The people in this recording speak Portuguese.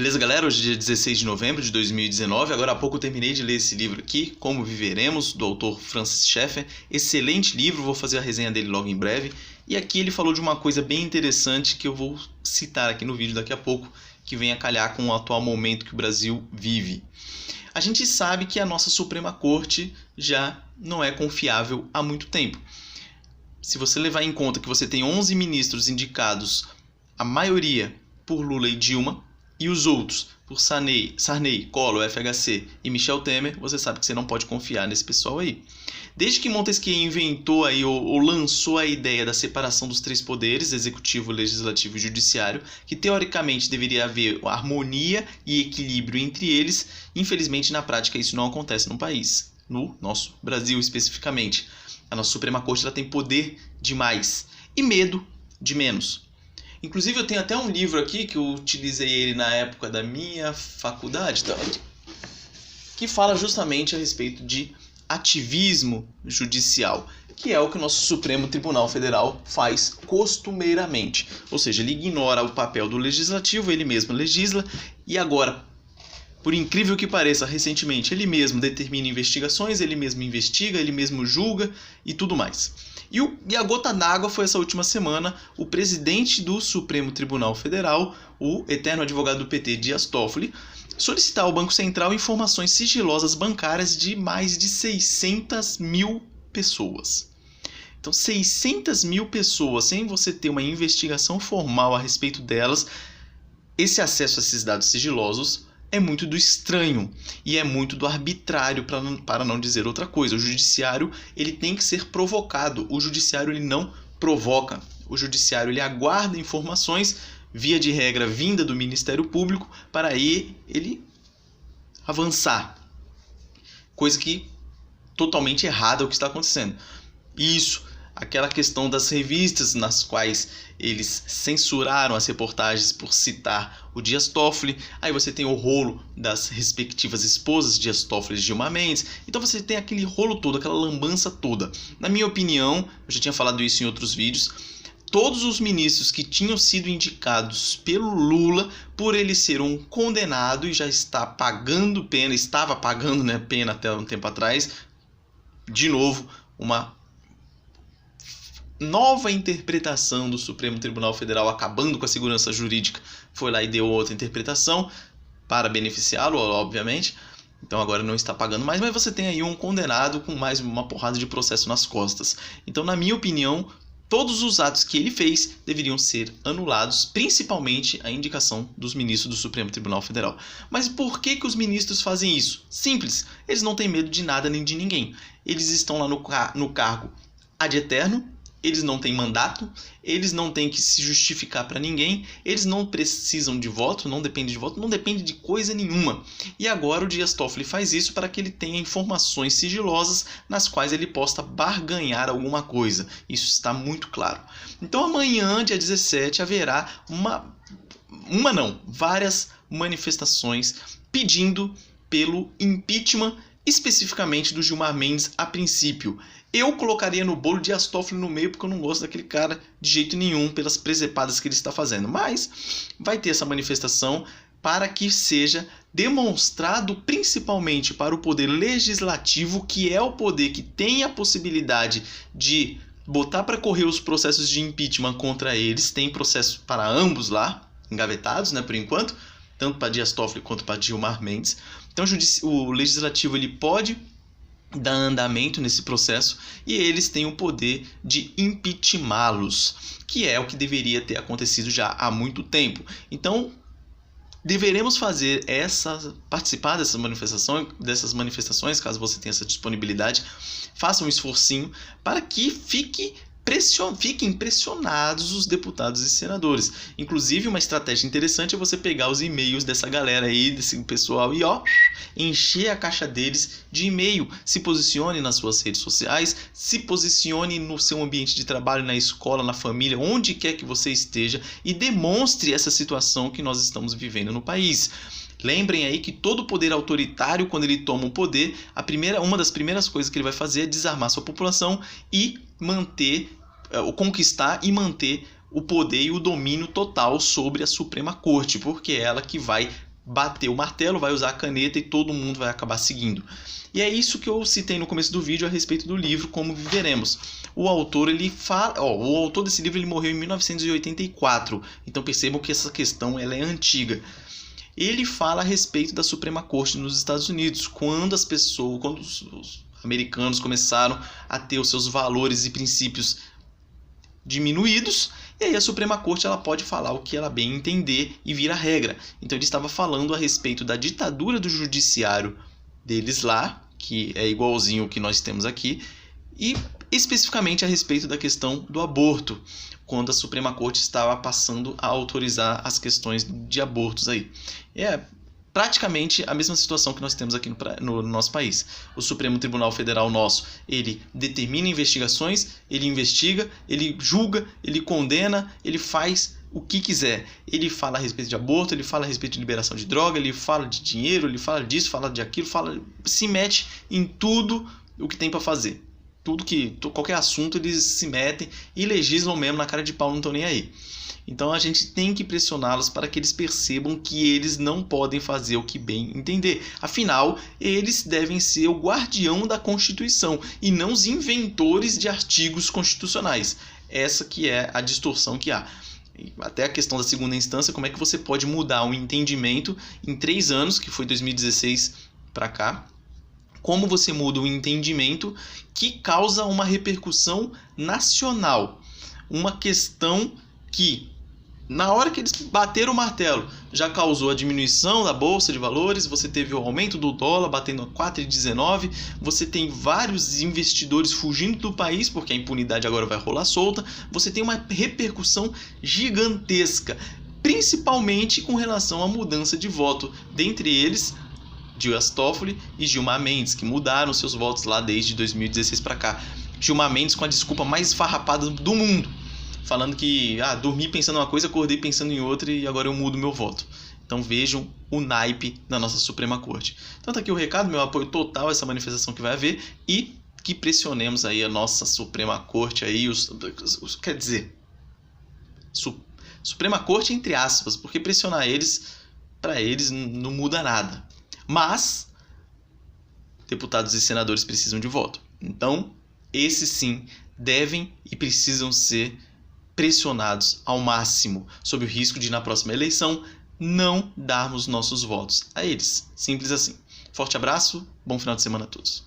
Beleza, galera? Hoje é dia 16 de novembro de 2019. Agora há pouco eu terminei de ler esse livro aqui, Como Viveremos, do autor Francis Schaeffer. Excelente livro, vou fazer a resenha dele logo em breve. E aqui ele falou de uma coisa bem interessante que eu vou citar aqui no vídeo daqui a pouco, que vem a calhar com o atual momento que o Brasil vive. A gente sabe que a nossa Suprema Corte já não é confiável há muito tempo. Se você levar em conta que você tem 11 ministros indicados, a maioria por Lula e Dilma, e os outros por Sarney, Collor, FHC e Michel Temer, você sabe que você não pode confiar nesse pessoal aí. Desde que Montesquieu inventou aí, ou lançou a ideia da separação dos três poderes, executivo, legislativo e judiciário, que teoricamente deveria haver harmonia e equilíbrio entre eles, infelizmente na prática isso não acontece no país, no nosso Brasil especificamente. A nossa Suprema Corte ela tem poder demais e medo de menos. Inclusive eu tenho até um livro aqui que eu utilizei ele na época da minha faculdade, que fala justamente a respeito de ativismo judicial, que é o que o nosso Supremo Tribunal Federal faz costumeiramente. Ou seja, ele ignora o papel do legislativo, ele mesmo legisla e agora, por incrível que pareça, recentemente ele mesmo determina investigações, ele mesmo investiga, ele mesmo julga e tudo mais. E a gota d'água foi essa última semana, o presidente do Supremo Tribunal Federal, o eterno advogado do PT, Dias Toffoli, solicitar ao Banco Central informações sigilosas bancárias de mais de 600 mil pessoas. Então, 600 mil pessoas, sem você ter uma investigação formal a respeito delas, esse acesso a esses dados sigilosos é muito do estranho e é muito do arbitrário, para não dizer outra coisa. O judiciário ele tem que ser provocado. O judiciário ele não provoca. O judiciário ele aguarda informações, via de regra vinda do Ministério Público, para aí ele avançar. Coisa que totalmente errada é o que está acontecendo. Isso. Aquela questão das revistas nas quais eles censuraram as reportagens por citar o Dias Toffoli. Aí você tem o rolo das respectivas esposas, Dias Toffoli e Gilmar Mendes. Então você tem aquele rolo todo, aquela lambança toda. Na minha opinião, eu já tinha falado isso em outros vídeos, todos os ministros que tinham sido indicados pelo Lula, por ele ser um condenado e já está pagando pena, estava pagando, né, pena até um tempo atrás, de novo, uma nova interpretação do Supremo Tribunal Federal, acabando com a segurança jurídica, foi lá e deu outra interpretação para beneficiá-lo, obviamente. Então agora não está pagando mais, mas você tem aí um condenado com mais uma porrada de processo nas costas. Então, na minha opinião, todos os atos que ele fez deveriam ser anulados, principalmente a indicação dos ministros do Supremo Tribunal Federal. Mas por que os ministros fazem isso? Simples, eles não têm medo de nada nem de ninguém. Eles estão lá no cargo ad eterno. Eles não têm mandato, eles não têm que se justificar para ninguém, eles não precisam de voto, não depende de voto, não depende de coisa nenhuma. E agora o Dias Toffoli faz isso para que ele tenha informações sigilosas nas quais ele possa barganhar alguma coisa. Isso está muito claro. Então amanhã, dia 17, haverá várias manifestações pedindo pelo impeachment, especificamente do Gilmar Mendes a princípio. Eu colocaria no bolo Dias Toffoli no meio, porque eu não gosto daquele cara de jeito nenhum pelas presepadas que ele está fazendo. Mas vai ter essa manifestação para que seja demonstrado principalmente para o poder legislativo, que é o poder que tem a possibilidade de botar para correr os processos de impeachment contra eles. Tem processo para ambos lá, engavetados, né, por enquanto, tanto para Dias Toffoli quanto para Gilmar Mendes. Então o legislativo ele pode dar andamento nesse processo e eles têm o poder de impeachmá-los, que é o que deveria ter acontecido já há muito tempo. Então deveremos participar dessas manifestações, caso você tenha essa disponibilidade. Faça um esforcinho para que fiquem pressionados os deputados e senadores. Inclusive, uma estratégia interessante é você pegar os e-mails dessa galera aí, desse pessoal, e encher a caixa deles de e-mail. Se posicione nas suas redes sociais, se posicione no seu ambiente de trabalho, na escola, na família, onde quer que você esteja, e demonstre essa situação que nós estamos vivendo no país. Lembrem aí que todo poder autoritário, quando ele toma o poder, uma das primeiras coisas que ele vai fazer é desarmar sua população e conquistar e manter o poder e o domínio total sobre a Suprema Corte, porque é ela que vai bater o martelo, vai usar a caneta e todo mundo vai acabar seguindo. E é isso que eu citei no começo do vídeo a respeito do livro Como Viveremos. O autor, o autor desse livro ele morreu em 1984, então percebam que essa questão ela é antiga. Ele fala a respeito da Suprema Corte nos Estados Unidos, quando os americanos começaram a ter os seus valores e princípios diminuídos, e aí a Suprema Corte ela pode falar o que ela bem entender e vira regra. Então ele estava falando a respeito da ditadura do judiciário deles lá, que é igualzinho o que nós temos aqui, e especificamente a respeito da questão do aborto, quando a Suprema Corte estava passando a autorizar as questões de abortos aí. É praticamente a mesma situação que nós temos aqui no nosso país. O Supremo Tribunal Federal nosso, ele determina investigações, ele investiga, ele julga, ele condena, ele faz o que quiser. Ele fala a respeito de aborto, ele fala a respeito de liberação de droga, ele fala de dinheiro, ele fala disso, fala de aquilo, se mete em tudo o que tem para fazer. Qualquer assunto eles se metem e legislam mesmo na cara de pau, não estão nem aí. Então a gente tem que pressioná-los para que eles percebam que eles não podem fazer o que bem entender. Afinal, eles devem ser o guardião da Constituição e não os inventores de artigos constitucionais. Essa que é a distorção que há. Até a questão da segunda instância, como é que você pode mudar um entendimento em 3 anos, que foi 2016 para cá, como você muda um entendimento que causa uma repercussão nacional. Uma questão que, na hora que eles bateram o martelo, já causou a diminuição da Bolsa de Valores, você teve o aumento do dólar batendo a 4,19, você tem vários investidores fugindo do país, porque a impunidade agora vai rolar solta, você tem uma repercussão gigantesca, principalmente com relação à mudança de voto, dentre eles Dias Toffoli e Gilmar Mendes, que mudaram seus votos lá desde 2016 para cá. Gilmar Mendes com a desculpa mais farrapada do mundo, falando que dormi pensando em uma coisa, acordei pensando em outra e agora eu mudo meu voto. Então vejam o naipe da nossa Suprema Corte. Então tá aqui o recado, meu apoio total a essa manifestação que vai haver e que pressionemos aí a nossa Suprema Corte aí, Suprema Corte entre aspas, porque pressionar eles, para eles não muda nada. Mas deputados e senadores precisam de voto. Então, esses sim devem e precisam ser pressionados ao máximo, sob o risco de, na próxima eleição, não darmos nossos votos a eles. Simples assim. Forte abraço, bom final de semana a todos.